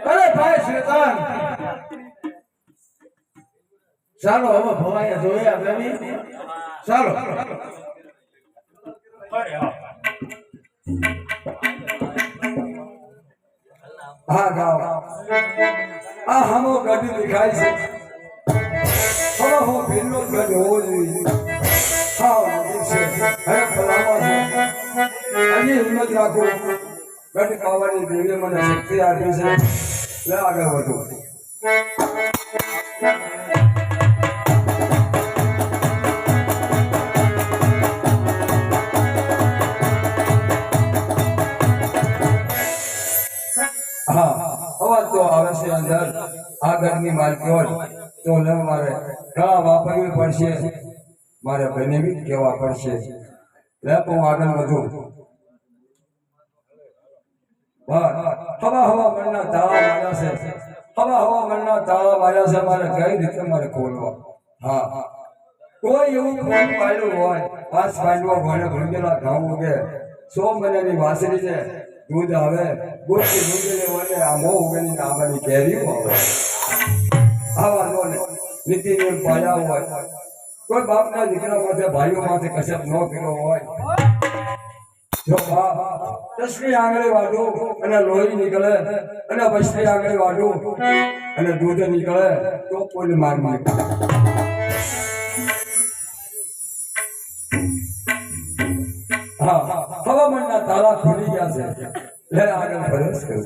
અરે ભાઈ શેતાન ચાલો હવે ભવાયા જોઈએ આપણે ચાલો હા ગાવ આ હમો ગાડી દેખાય છે હવે હું ભીલનો ગઢ હોવો જોઈએ હા છે હવે ફલાવા છે હજી હિંમત રાખો ગઢ કાવાની દેવી મને શક્તિ આપી છે લે આગળ વધો અવાજ તો આવે છે અંદર આ ઘરની માલકી હોય તો લે મારે ઘણા વાપરવી પડશે મારે ભાઈને બી કહેવા પડશે લે હું આગળ વધું હવા મનના તાળા માર્યા છે હવા મનના તાળા માર્યા છે મારે કઈ રીતે મારે ખોલવા હા કોઈ એવું ફોન પાડ્યું હોય 5 પાંડવા ભણે ભૂંગેલા ઘઉં ઉગે 100 મહિનાની વાસળી છે દૂધ આવે ગોઠી દૂધને વને આ મો ઉગેની આંબાની કેરી આવે આવા નો નીતિ નિયમ પાડ્યા હોય કોઈ બાપના દીકરા માથે ભાઈઓ માથે કશક ન કર્યો હોય જો બાપ દસની આંગળી વાળું અને લોહી નીકળે અને 20ની આંગળી વાળું અને દૂધ નીકળે તો કોઈ માર નીકળે હા હવામાનના તાળા ખુલી ગયા છે લે આગળ પ્રવેશ કરો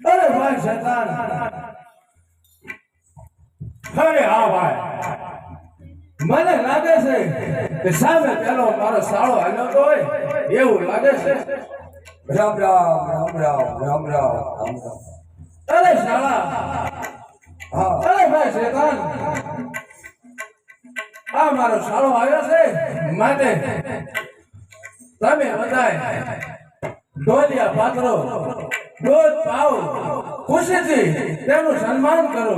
અરે ભાઈ શેતાન અરે હા ભાઈ મને લાગે છે કે સામે પેલો મારો સાળો આવ્યો તો હોય એવું લાગે છે રામ રામ રામ રામ રામ રામ રામ રામ અરે શાળા હા અરે ભાઈ શેતાન આ મારો સાળો આવ્યો છે માટે તમે બધાય ઢોલિયા પાત્રો દૂધ પાવ ખુશીથી તેનું સન્માન કરો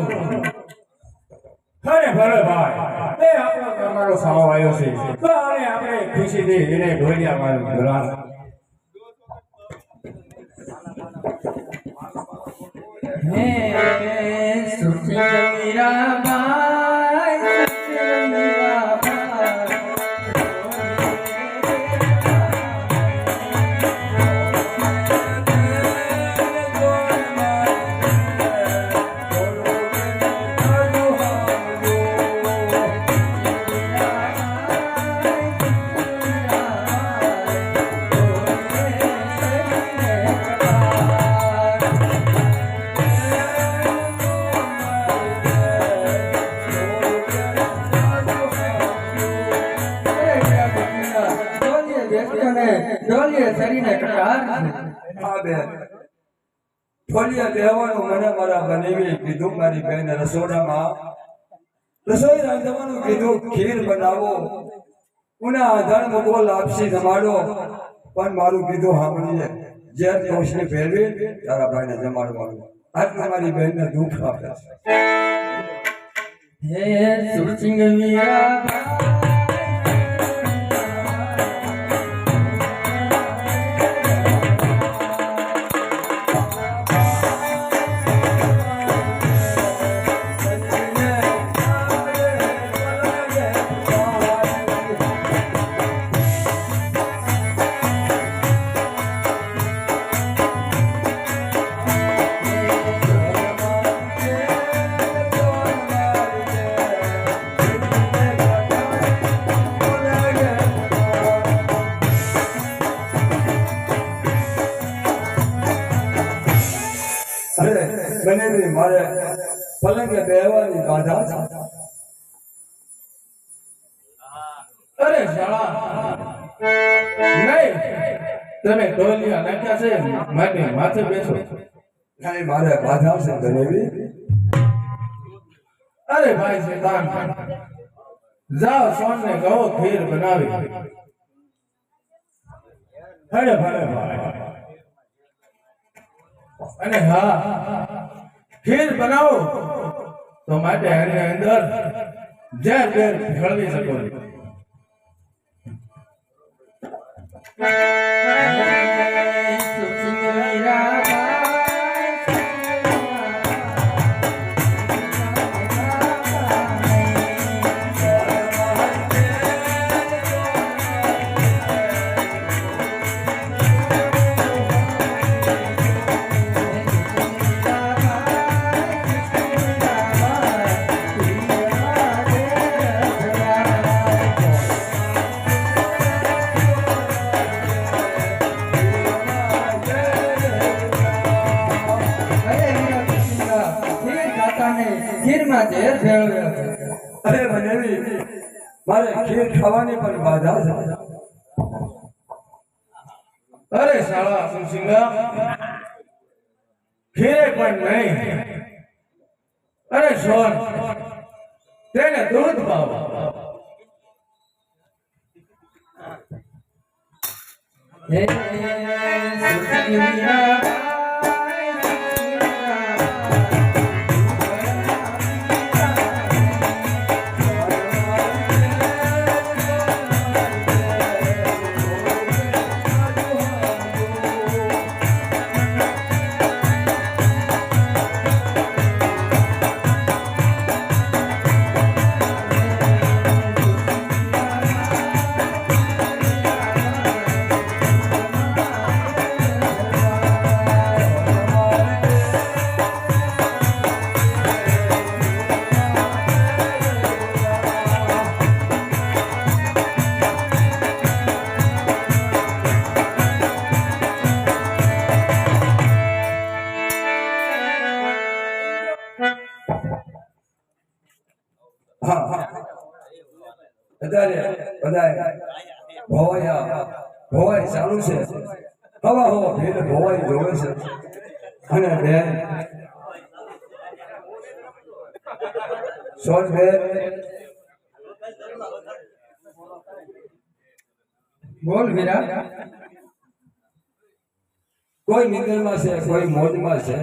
અરે ભલે ભાઈ એ આપણો તમારો સાળો આવ્યો છે તો આપણે ખુશીથી એને ઢોલિયા મારું ઘરાણ હે સુખી મીરાબાઈ મને મારા બનેવી કીધું મારી બહેન રસોડામાં રસોઈ રાંધવાનું કીધું ખીર બનાવો ઉના આધાર મૂકો લાપસી જમાડો પણ મારું કીધું સાંભળીએ જેર કોશની ફેરવી તારા ભાઈને જમાડવાનું આટલું મારી બહેનને દુઃખ આપે છે હે સુરસિંગ મીરા બનેવી મારે પલંગે બેહવાની બાધા છે અરે શાળા નહીં તમે ઢોલિયા નાખ્યા છે માટે માથે બેસો નહીં મારે બાધા છે બનેવી અરે ભાઈ શેતાન જાઓ સોન ને કહો ખીર બનાવી અરે ભલે ભાઈ અને હા ખીર બનાવો તો માટે આની અંદર ઝેર ઝેર ભેળવી શકો છો ખીરમાં ઝેર ભેળવ્યો છે. અરે બનેવી મારે ખીર ખાવાની પણ બાધા છે. અરે શાળા સુસિંગા ખીરે પણ નહીં. અરે સોન તેને દૂધ પાવ. હે સુખિયા બધાય ભવાઈ ચાલુ છે. હવા હવા ભીડ ભવાઈ જોવે છે. અને બેન સોન બેન બોલ વીરા. કોઈ નિંદરમાં છે, કોઈ મોજમાં છે.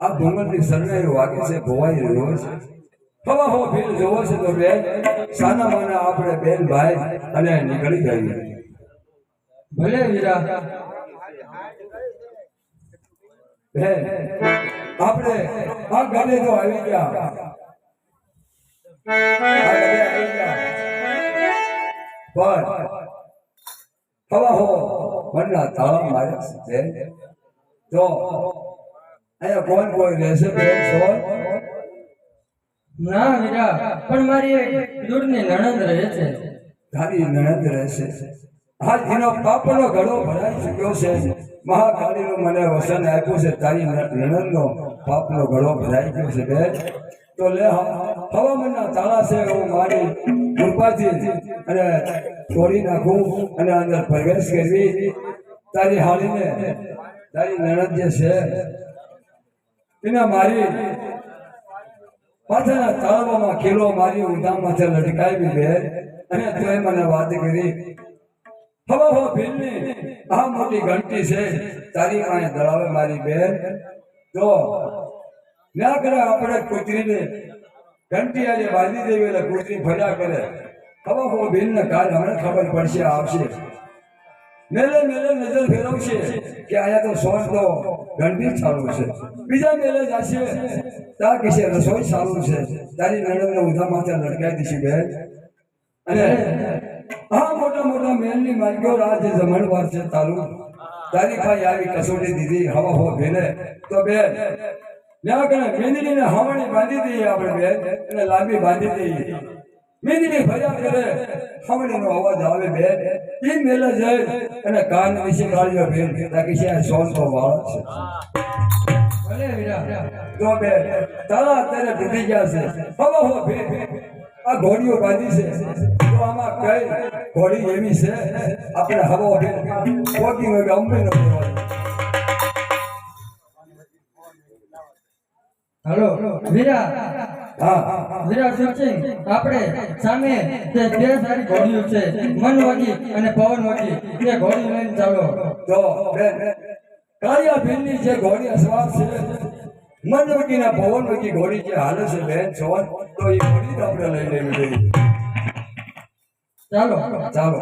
આ ભૂંગળની સરનાઈ વાગે છે, ભવાઈ રહ્યો છે. હવા હવા ભીડ જોવો છે તો બેન સાના માના આપણે બેન ભાઈ અને નીકળી જઈએ. ભલે વીરા. બેન આપણે આ ગલે તો આવી ગયા. પણ હવા હો મનના તાળા મારે છે. તો અહીંયા કોણ કોઈ રહેશે બેન સોન? ના વીરા, પણ મારી એક દૂરની નણંદ રહે છે. તારી નણંદ રહેશે. આજ એનો પાપનો ઘડો ભરાઈ ચૂક્યો છે. મહાકાળીનું મને વસન આપ્યું છે. તારી નણંદનો પાપનો ઘડો ભરાઈ ગયો છે બેન. તો લે હવામાનના તાળા છે હું મારી કૃપાથી અને તોડી નાખું અને અંદર પ્રવેશ કરવી. તારી હાલીને તારી નણંદ જે છે એના મારી પાછળના તાળવામાં ખીલો મારી ઊંધા માથે લટકાવી બેન. અને તું મને વાત કરી હવા હો ભીલની આ મોટી ઘંટી છે તારી પાસે દળાવે મારી બેન. તો ના કરે આપણે કૂતરીને ઘંટી આજે બાંધી દેવી એટલે કૂતરી ફર્યા કરે. હવા હો ભીલને કાલ હમણાં ખબર પડશે આવશે. મેલે મેલે નજર ફેરવશે કે અહીંયા તો સોન તો ઘંટી ચાલુ છે. બીજા મેલે જશે તા કહેશે રસોઈ ચાલુ છે. તારી નણંદને ઊંધા માથે લટકાઈ દીધી બેન. અને આ મોટા મોટા મહેલની માલિકો રાજ જમણવાર છે તારું. તારી પાસે આવી કસોટી દીધી હવા હો ભેલે. તો બેન ત્યાં કણે મેંદડીને હાવણી બાંધી દઈએ આપણે બેન અને લાંબી બાંધી દઈએ. મેંદડી ફર્યા કરે હાવણીનો અવાજ આવે બેન. એ મેલે જાય અને કાન વિશે કાઢ્યો બેન તાકી છે સોન તો વાળ છે. ભલે વીરા. તો બેન તારા અત્યારે તૂટી ગયા છે. હવા હો ભેલ આ ઘોડીઓ બાંધી છે. તો આમાં કઈ ઘોડી એવી છે આપણે હવા ભેલ પોકી હોય કે અંબે નો હલો વીરા. હા વીરા સુરસિંહ, આપણે સામે તે બે સારી ઘોડીઓ છે, મનવગી અને પવનવગી. તે ઘોડી લઈને ચાલો. તો બેન કાળિયા ભીલની જે ઘોડી અસવાર છે મનવકી ના પવનવકી ઘોડી જે હાલે છે બેન સોન તો એ ઘોડી આપણે લઈ લેવી જોઈએ. ચાલો ચાલો.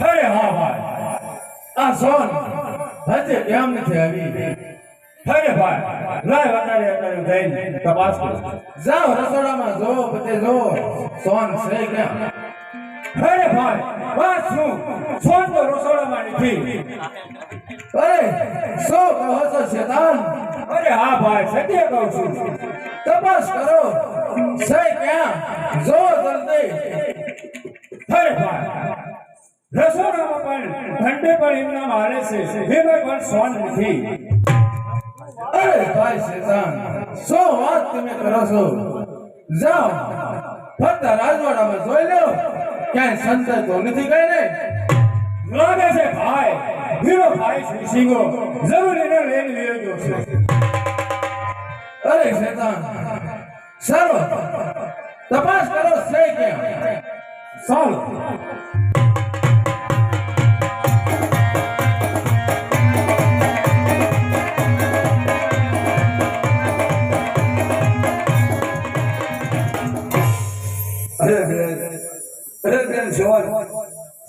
અરે હા ભાઈ આ સોન હજે કેમ નથી આવી? અરે ભાઈ લાય અત્યારે જઈને તપાસ કરો. જાઓ રસોડામાં જો બધે જો સોન છે કેમ. અરે ભાઈ વાત શું સોન તો રસોડામાં નથી અરે શું કહો છો શેતાન? અરે હા ભાઈ સત્ય કહું છું તપાસ કરો છે ક્યાં જો જલ્દી. અરે ભાઈ રસોડામાં પણ ઠંડે પણ એમના હાલે છે એમાં પણ સોન નથી અરે ભાઈ શેતાન શું વાત તમે કરો છો? જાઓ ફક્ત રાજવાડામાં જોઈ લો ક્યાંય સંતર તો નથી ગઈ ને? લાગે છે ભાઈ વીરો ભાઈ સિંગો જરૂર એને લઈને લઈ ગયો છે અરે શેતાન ચાલો તપાસ કરો છે ક્યાં. ચાલો અરે બેન સોન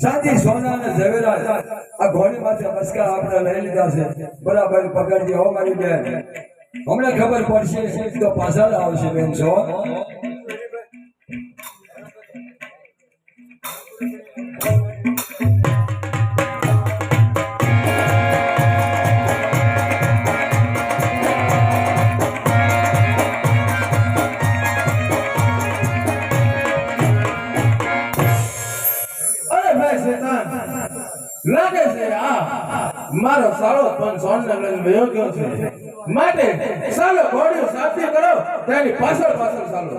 સાથી સોના અને ઝવેરાત આ ઘોડી માથે બસકા આપણે લઈ લીધા છે બરાબર પકડજે હો મારી બેન હમણાં ખબર પડશે તો પાછળ આવશે બેન સોન અરે ભાઈ શેતાન લાગે છે આ મારો સાળો પણ સોનને લઈને વયો ગયો છે માટે ચાલો ઘોડીઓ સાથી કરો તેની પાછળ પાછળ ચાલો.